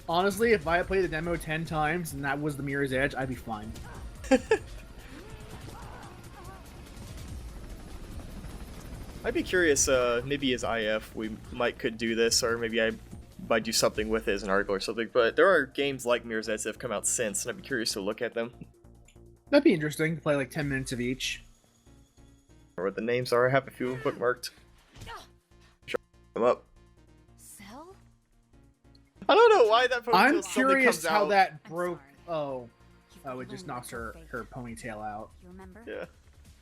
Honestly, if I had played the demo 10 times and that was the Mirror's Edge, I'd be fine. I'd be curious, maybe as IF we could do this, or maybe I might do something with it as an article or something, but there are games like Mirror's Edge that have come out since, and I'd be curious to look at them. That'd be interesting to play like 10 minutes of each. Or what the names are, I have a few of them bookmarked. Shut them up. Cell? I don't know why that ponytail I'm suddenly curious comes how out. that I'm broke. sorry. Oh. You've Oh, it ruined just my knocks whole her, fate. her ponytail out. You remember? Yeah.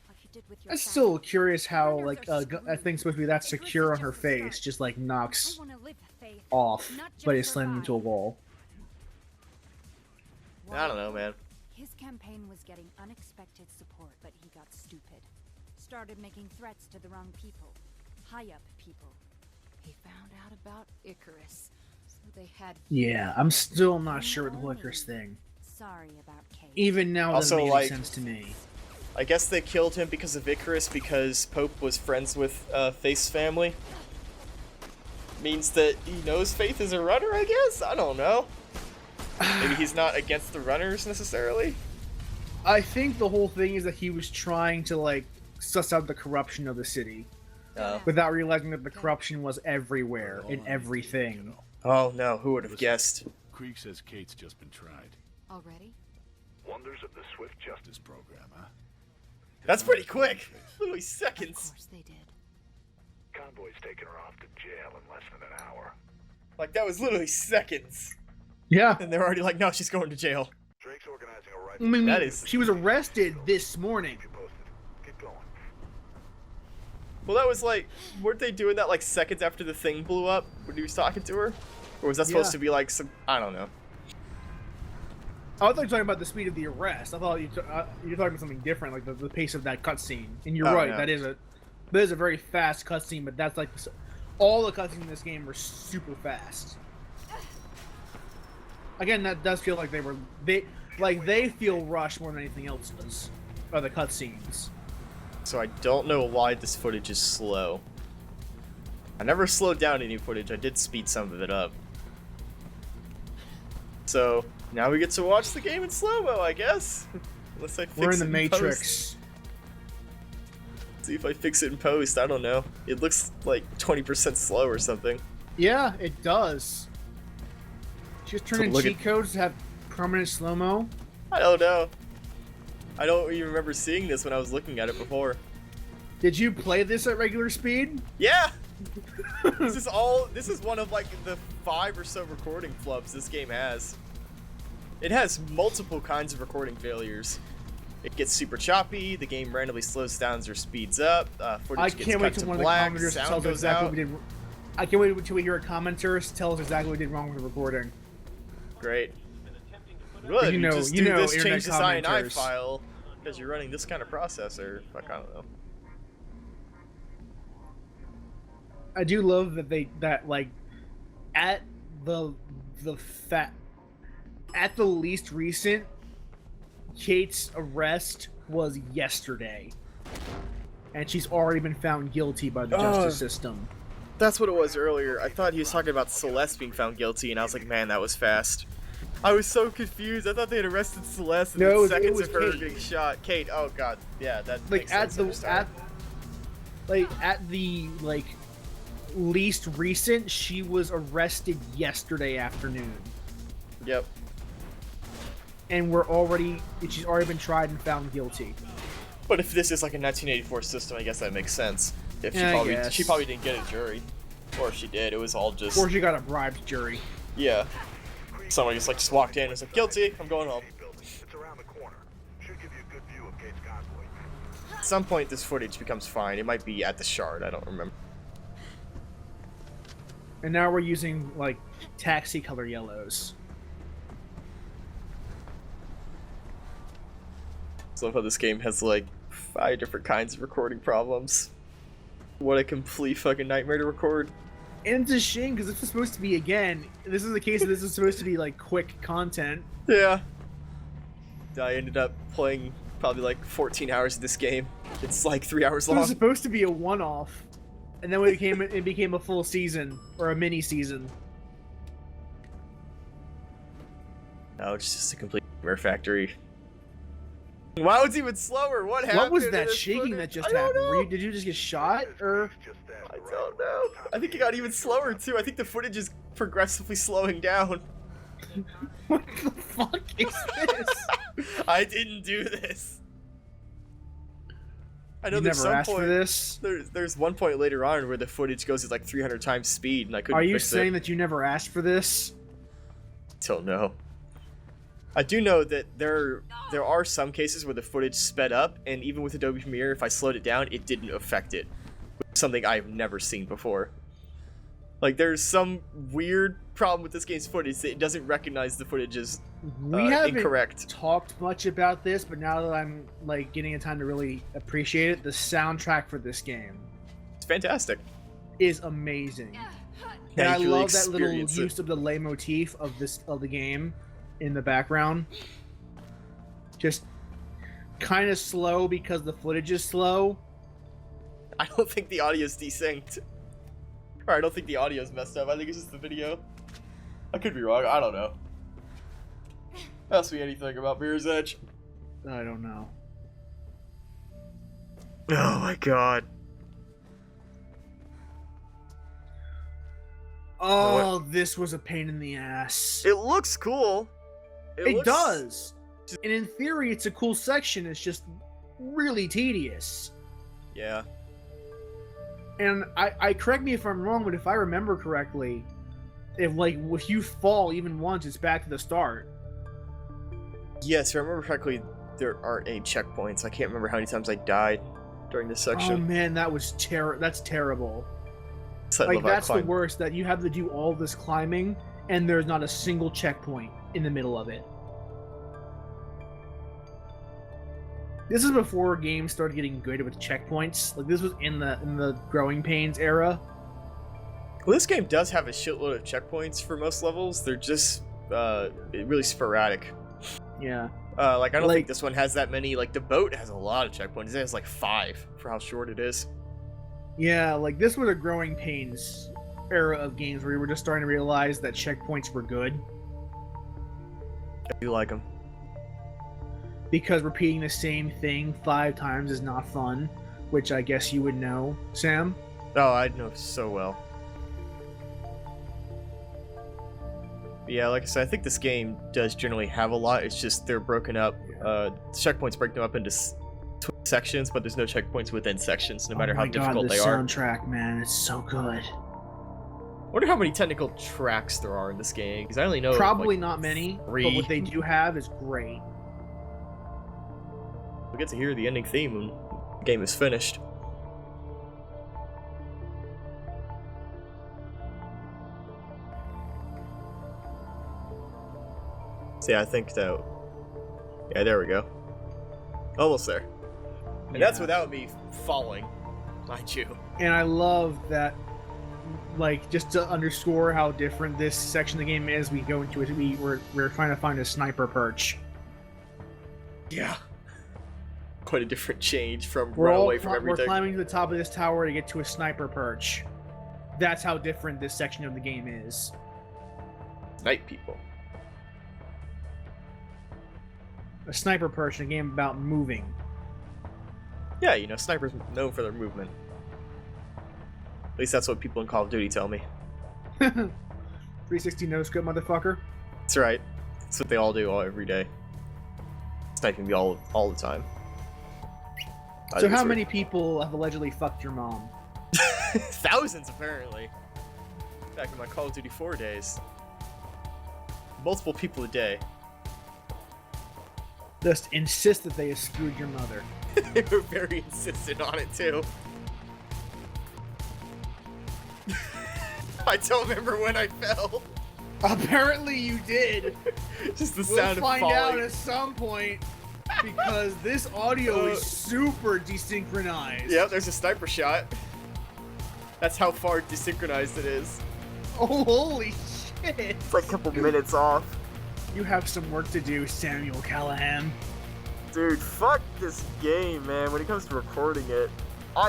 What you did with your I'm family? still curious how, Runners like, are that thing's supposed to be that screwed. secure on Icarus her is just the face, start. just, like, I knocks wanna live, Faith. off, Not but just it's slammed into a survive. wall. I don't know, man. His campaign was getting unexpected support, but he got stupid. Started making threats to the wrong people. High-up people. He found out about Icarus. So they had... Yeah, I'm still not sure with the Icarus thing. Sorry about Kate. Even now, it Also, doesn't make like- any sense to me. I guess they killed him because of Icarus because Pope was friends with Faith's family. Means that he knows Faith is a runner, I guess? I don't know. Maybe he's not against the runners necessarily? I think the whole thing is that he was trying to, like, suss out the corruption of the city without realizing that the corruption was everywhere, in everything. Oh no, who would have guessed? Krieg says Kate's just been tried. Already? Wonders of the Swift Justice Program, huh? That's pretty quick! Literally Of seconds! course they did. Convoy's taking her off to jail in less than an hour. Like, that was literally seconds! Yeah. And they're already like, no, she's going to jail. Drake's organizing a I rifle. mean, That is- she was arrested this morning. Keep you posted. Keep going. Well, that was like, weren't they doing that like seconds after the thing blew up when he was talking to her? Or was that supposed Yeah. to be like some, I don't know. I thought you were talking about the speed of the arrest. I thought you're talking about something different, like the pace of that cutscene. And you're Oh, right, no. that is a very fast cutscene, but that's like all the cutscenes in this game are super fast. Again, that does feel like they feel rushed more than anything else does. Are the cutscenes? So I don't know why this footage is slow. I never slowed down any footage, I did speed some of it up. So, now we get to watch the game in slow-mo, I guess. Unless I fix We're in it the post. Matrix. See if I fix it in post, I don't know. It looks like 20% slow or something. Yeah, it does. Just turn in look cheat at- codes to have permanent slow mo. I don't know. I don't even remember seeing this when I was looking at it before. Did you play this at regular speed? Yeah! This is one of like the 5 or so recording flubs this game has. It has multiple kinds of recording failures. It gets super choppy, the game randomly slows down or speeds up, footage I gets can't cut wait to till one of the black, commenters sound tells us goes exactly out. what we did. I can't wait until we hear a commenter tell us exactly what we did wrong with the recording. Great. Really, You you know- just you do know this, change internet this INI commenters. file, because you're running this kind of processor. Fuck, I don't know. I do love that like at the at the least recent, Kate's arrest was yesterday, and she's already been found guilty by the justice system. That's what it was earlier. I thought he was talking about Celeste being found guilty, and I was like, man, that was fast. I was so confused. I thought they had arrested Celeste, and No, then it was- seconds it was of her Kate. getting shot. Kate, oh god, yeah, that Like makes at sense. the I'm sorry. at the like least recent, she was arrested yesterday afternoon, Yep. and she's already been tried and found guilty. But if this is like a 1984 system, I guess that makes sense. If Yeah, I she guess. probably didn't get a jury, or if she did, it was all just Or she got a bribed jury. yeah. Someone just walked in and was like, guilty, I'm going home. Building. It's around the corner. Should give you a good view of Kate's convoy. At some point, this footage becomes fine. It might be at the shard. I don't remember. And now we're using like taxi color yellows. I love how this game has like 5 different kinds of recording problems. What a complete fucking nightmare to record. And it's a shame because this is supposed to be, again, this is the case that this is supposed to be like quick content. Yeah. I ended up playing probably like 14 hours of this game. It's like 3 hours It was long. supposed to be a one-off, and then it became a full season or a mini season. No, it's just a complete nightmare factory. Wow, it's even slower. What happened? What was to that this shaking footage? that just I don't happened? know. Did you just get shot, or? I don't know. I think it got even slower too. I think the footage is progressively slowing down. What the fuck is this? I didn't do this. I know You there's never some asked point. for this. There's one point later on where the footage goes at like 300 times speed, and I couldn't. Are you fix saying it. that you never asked for this? Don't know. I do know that there are some cases where the footage sped up, and even with Adobe Premiere, if I slowed it down, it didn't affect it. Something I've never seen before. Like, there's some weird problem with this game's footage that it doesn't recognize the footage as We haven't incorrect. talked much about this, but now that I'm like getting a time to really appreciate it, the soundtrack for this game It's fantastic. is amazing. Yeah, And I you really love that little experience it. use of the leitmotif of the game in the background. Just kind of slow because the footage is slow. I don't think the audio's desynced. Or I don't think the audio's messed up. I think it's just the video. I could be wrong. I don't know. Ask me anything about Mirror's Edge. I don't know. Oh my god. Oh, this was a pain in the ass. It looks cool. It looks- does. And in theory, it's a cool section. It's just really tedious. Yeah. And I correct me if I'm wrong, but if I remember correctly, if you fall even once, it's back to the start. Yes, if I remember correctly, there aren't any checkpoints. I can't remember how many times I died during this Oh section. man, that's terrible. So I Like love how I that's the climb. worst, that you have to do all this climbing and there's not a single checkpoint in the middle of it. This is before games started getting good with checkpoints. Like this was in the Growing Pains era. Well, this game does have a shitload of checkpoints for most levels. They're just really sporadic. Yeah. Like I don't Like- think this one has that many. Like the boat has a lot of checkpoints. It has like 5 for how short it is. Yeah, like this was a Growing Pains era of games where you were just starting to realize that checkpoints were good, I do like them. because repeating the same thing 5 times is not fun, which I guess you would know, Sam. Oh, I know so well. But yeah, like I said, I think this game does generally have a lot. It's just they're broken up. Checkpoints break them up into sections, but there's no checkpoints within sections, no matter how difficult the they are. soundtrack, man, it's so good. I wonder how many technical tracks there are in this game, because I only know Probably like, not many, 3. but what they do have is great. We get to hear the ending theme when the game is finished. So yeah, I think that... Yeah, there we go. Almost there. And that's Yeah. without me falling, mind you. And I love that, like, just to underscore how different this section of the game is, we go into it, we're trying to find a sniper perch. Yeah. Quite a different change from We're run all away from we're everything. climbing to the top of this tower to get to a sniper perch. That's how different this section of the game is. Night people. A sniper perch in a game about moving. Yeah, you know, snipers known for their movement. At least that's what people in Call of Duty tell me. 360 no-scope, motherfucker. That's right. That's what they all do every day. Sniping me all the time. I So think how it's many people have allegedly fucked your mom? weird. Thousands, apparently. Back in my Call of Duty 4 days. Multiple people a day. Just insist that they have screwed your mother. They were very insistent on it, too. I don't remember when I fell. Apparently you did. Just the We'll sound find of out falling. at some point, because this audio is super desynchronized. Yep, there's a sniper shot. That's how far desynchronized it is. Oh, holy shit. It's like a couple minutes off. You have some work to do, Samuel Callahan. Dude, fuck this game, man, when it comes to recording it.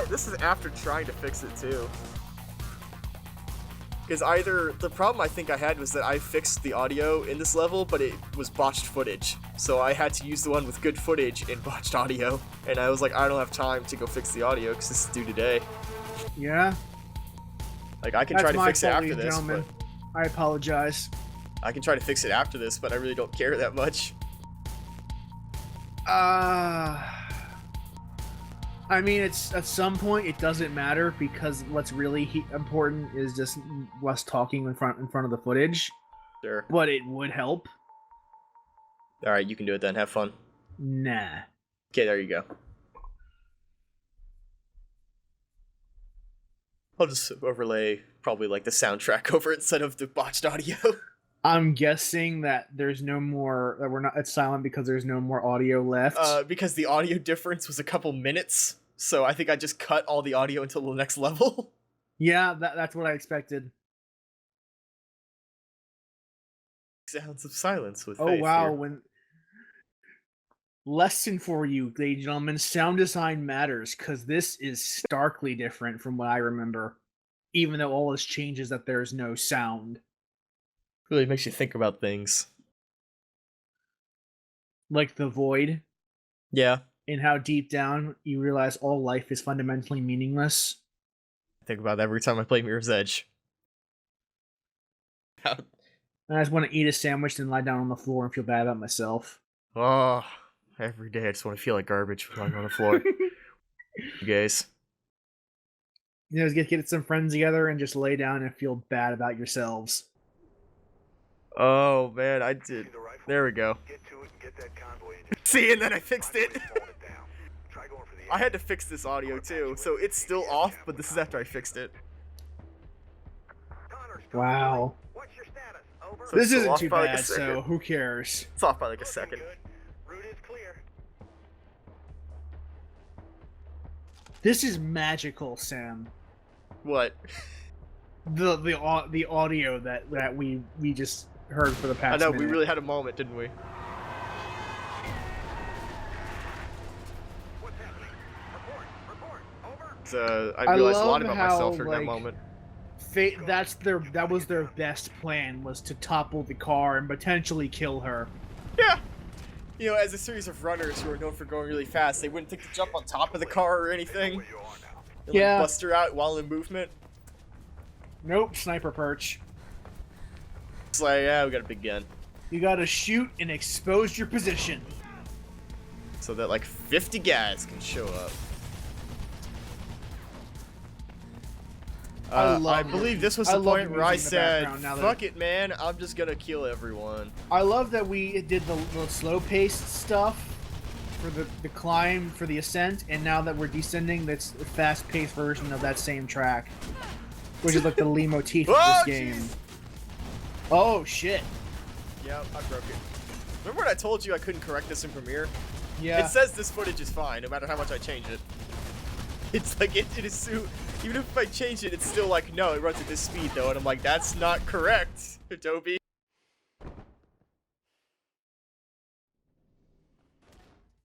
This is after trying to fix it, too. Because either the problem I think I had was that I fixed the audio in this level, but it was botched footage. So I had to use the one with good footage and botched audio. And I was like, I don't have time to go fix the audio because this is due today. Yeah. Like I can That's try to my fix it fault, after ladies and this, gentlemen. but I apologize. I can try to fix it after this, but I really don't care that much. I mean, it's at some point it doesn't matter because what's really important is just less talking in front of the footage. Sure. But it would help. All right, you can do it then. Have fun. Nah. Okay, there you go. I'll just overlay probably like the soundtrack over it instead of the botched audio. I'm guessing that there's no more. That we're not. It's silent because there's no more audio left. Because the audio difference was a couple minutes, so I think I just cut all the audio until the next level. Yeah, that's what I expected. Sounds of silence with. Oh Faith wow! here. When lesson for you, ladies and gentlemen, sound design matters because this is starkly different from what I remember. Even though all this changes, that there's no sound. Really makes you think about things. Like the void. Yeah. And how deep down you realize all life is fundamentally meaningless. I think about that every time I play Mirror's Edge. And I just want to eat a sandwich and lie down on the floor and feel bad about myself. Oh, every day I just want to feel like garbage lying on the floor. You guys. You know, get some friends together and just lay down and feel bad about yourselves. Oh man, I did. There we go. Get to it and get that convoy engine. See, and then I fixed it. Slowing it down. Try going for the I had to fix this audio too, so it's still off, but this is after I fixed it. Connors, Wow. what's your status? Over. So This it's still isn't off too by like a bad, so second. who cares? It's off by like a second. Good. Route is clear. This is magical, Sam. What? The audio that we just heard for the I past know, minute. we really had a moment, didn't we? What's happening? Report. Over. So, I realized a lot love about how, myself during that like, moment. That was their best plan, was to topple the car and potentially kill her. Yeah! You know, as a series of runners who are known for going really fast, they wouldn't think to jump on top of the car or anything. Where you are now. And, Yeah. like, bust her out while in movement. Nope, sniper perch. It's like, yeah, we got a big gun. You gotta shoot and expose your position. So that, like, 50 guys can show up. I believe this was I the love point the where I music in the said, background now that- fuck it, man, I'm just gonna kill everyone. I love that we did the slow-paced stuff for the climb, for the ascent, and now that we're descending, that's a fast-paced version of that same track. Which is like the lead motif of Oh, this game. jeez. Oh, shit. Yep, I broke it. Remember when I told you I couldn't correct this in Premiere? Yeah. It says this footage is fine, no matter how much I change it. It's like, it is so... Even if I change it, it's still like, no, it runs at this speed, though. And I'm like, that's not correct, Adobe.